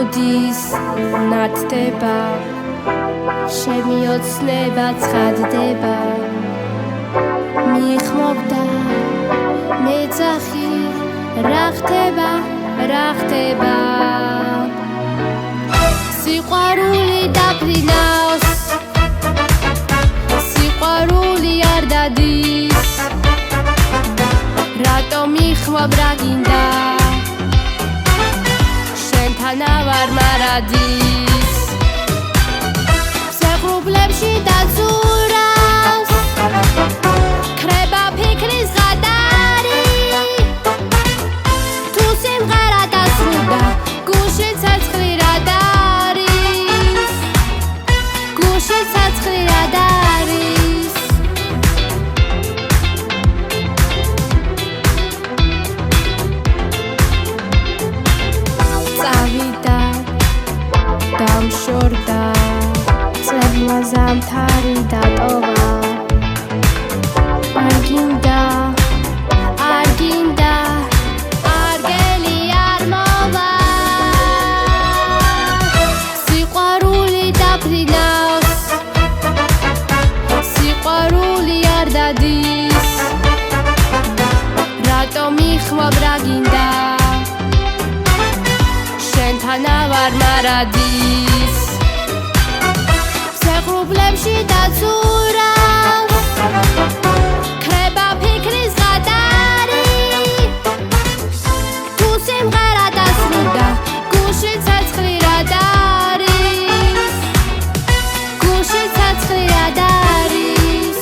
მოდის ნათდება შემიოცნება ცხადდება მიხმობდა მეძახი რა ხდება სიყვარული დაფრინავს სიყვარული არ დადის რატომ მიხმობ რა გინდა შენთან ავარ მარადის სეღრუბლებში დაცურავს ქრება ფიქრის ღადარი თუ სიმღერა დასრულდა გუში ცეცხლი რად არის გუში ცეცხლი რად არის წავიდა დამშორდა წერმა ზამთარი დატოვა არ გინდა არგელი არ მოვა სიყვარული დაფრინავს სიყვარული არ დადის რატომ მიხმობ რა გინდა შენთან ავარ მარადის სეღრუბლებში დაცურავს ქრება ფიქრის ღადარი თუ სიმღერა დასრულდა გუში ცეცხლი რად არის გუში ცეცხლი რად არის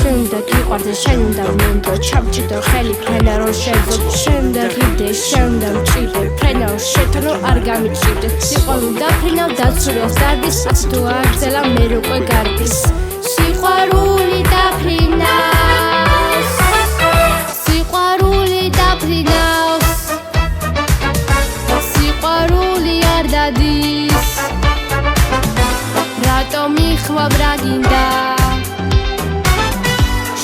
შემდეგ იყვარდე შენ უნდა მინდო ჩამჭიდო ხელი ფრენა რომ შეძო შემდეგ იდე შენდა მჭიდე ფრენა რომ შეთანო არ გამიჭიდე სიყვარული დაფრინავ დაცურავს დარდის თუ არ ძელა მე უკვე გარდის სიყვარული დაფრინავს სიყვარული დაფრინავს სიყვარული არ დადის რატომ მიხმობ რა გინდა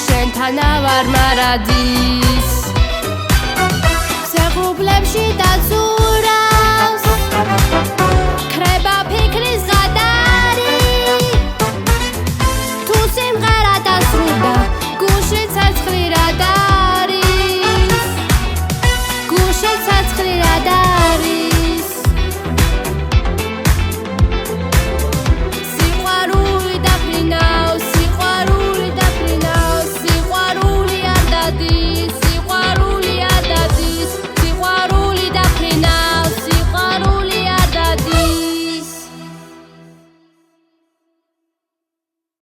შენთან ავარ მარადის სეღრუბლებში დაცურავს